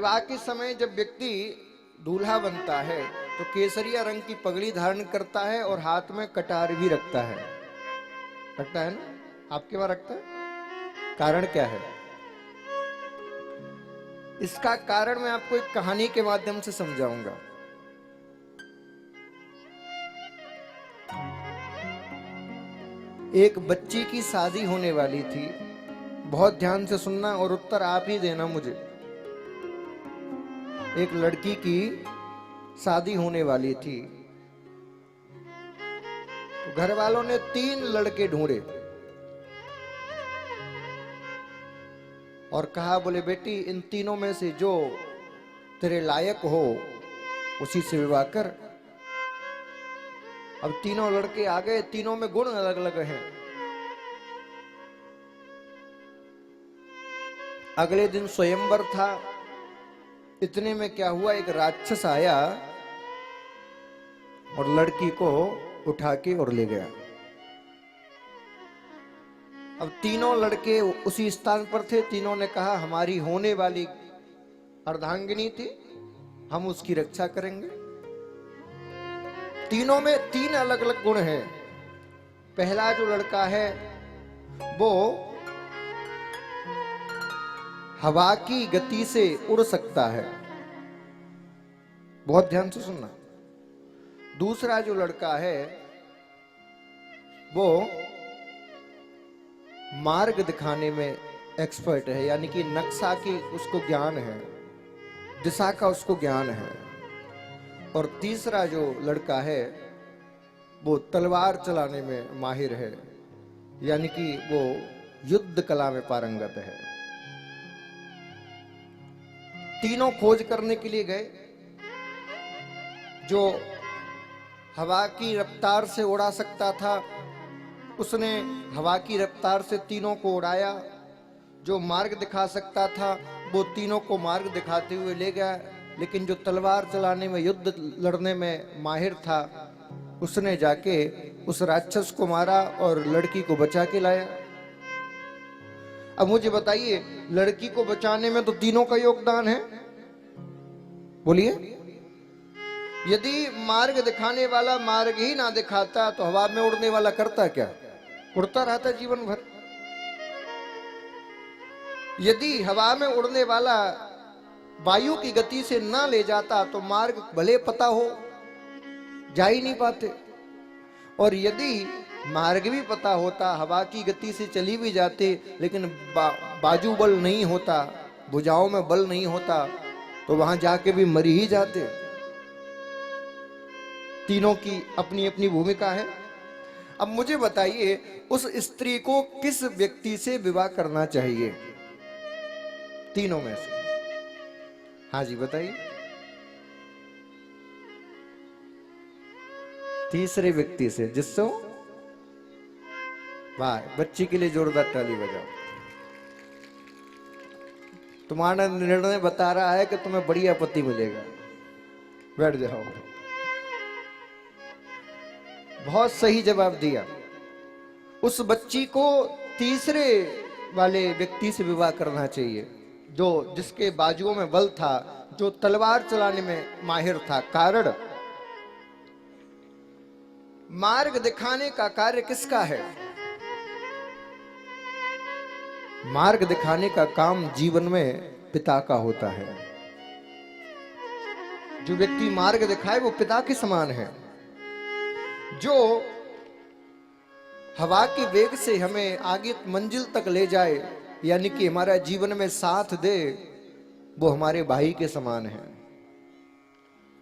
विवाह के समय जब व्यक्ति दूल्हा बनता है तो केसरिया रंग की पगड़ी धारण करता है और हाथ में कटार भी रखता है ना? आपके वहां रखता है? कारण क्या है इसका? कारण मैं आपको एक कहानी के माध्यम से समझाऊंगा। एक बच्ची की शादी होने वाली थी। बहुत ध्यान से सुनना और उत्तर आप ही देना मुझे। एक लड़की की शादी होने वाली थी तो घर वालों ने 3 लड़के ढूंढे और कहा, बोले बेटी इन तीनों में से जो तेरे लायक हो उसी से विवाह कर। अब तीनों लड़के आ गए, तीनों में गुण अलग अलग हैं। अगले दिन स्वयंवर था। इतने में क्या हुआ, एक राक्षस आया और लड़की को उठा के और ले गया। अब तीनों लड़के उसी स्थान पर थे। तीनों ने कहा हमारी होने वाली अर्धांगिनी थी, हम उसकी रक्षा करेंगे। तीनों में 3 अलग अलग गुण हैं। पहला जो लड़का है वो हवा की गति से उड़ सकता है, बहुत ध्यान से सुनना। दूसरा जो लड़का है वो मार्ग दिखाने में एक्सपर्ट है, यानी कि नक्शा की उसको ज्ञान है, दिशा का उसको ज्ञान है। और तीसरा जो लड़का है वो तलवार चलाने में माहिर है, यानी कि वो युद्ध कला में पारंगत है। तीनों खोज करने के लिए गए। जो हवा की रफ्तार से उड़ा सकता था उसने हवा की रफ्तार से तीनों को उड़ाया। जो मार्ग दिखा सकता था वो तीनों को मार्ग दिखाते हुए ले गया। लेकिन जो तलवार चलाने में, युद्ध लड़ने में माहिर था, उसने जाके उस राक्षस को मारा और लड़की को बचा के लाया। अब मुझे बताइए, लड़की को बचाने में तो तीनों का योगदान है, बोलिए। यदि मार्ग दिखाने वाला मार्ग ही ना दिखाता तो हवा में उड़ने वाला करता क्या? उड़ता रहता जीवन भर। यदि हवा में उड़ने वाला वायु की गति से ना ले जाता तो मार्ग भले पता हो, जा ही नहीं पाते। और यदि मार्ग भी पता होता, हवा की गति से चली भी जाते, लेकिन बाजू बल नहीं होता, भुजाओं में बल नहीं होता, तो वहां जाके भी मर ही जाते। तीनों की अपनी अपनी भूमिका है। अब मुझे बताइए, उस स्त्री को किस व्यक्ति से विवाह करना चाहिए तीनों में से? हाँ जी बताइए। तीसरे व्यक्ति से, जिससे वाह, बच्ची के लिए जोरदार ताली बजाओ। तुम्हारा निर्णय बता रहा है कि तुम्हें बढ़िया पति मिलेगा। बैठ जाओ। बहुत सही जवाब दिया। उस बच्ची को तीसरे वाले व्यक्ति से विवाह करना चाहिए, जो जिसके बाजुओं में बल था, जो तलवार चलाने में माहिर था। कारण, मार्ग दिखाने का कार्य किसका है? मार्ग दिखाने का काम जीवन में पिता का होता है। जो व्यक्ति मार्ग दिखाए वो पिता के समान है। जो हवा के वेग से हमें आगे मंजिल तक ले जाए, यानी कि हमारा जीवन में साथ दे, वो हमारे भाई के समान है।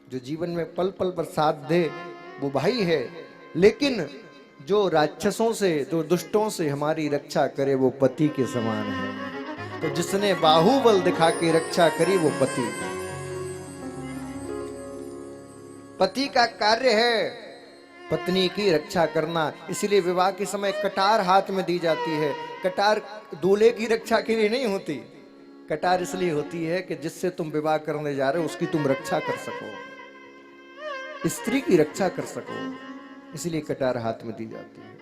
जो जीवन में पल पल पर साथ दे वो भाई है। लेकिन जो राक्षसों से, जो दुष्टों से हमारी रक्षा करे वो पति के समान है। तो जिसने बाहुबल दिखा के रक्षा करी वो पति। पति का कार्य है पत्नी की रक्षा करना। इसलिए विवाह के समय कटार हाथ में दी जाती है। कटार दूल्हे की रक्षा के लिए नहीं होती, कटार इसलिए होती है कि जिससे तुम विवाह करने जा रहे हो उसकी तुम रक्षा कर सको, स्त्री की रक्षा कर सको, इसलिए कटार हाथ में दी जाती है।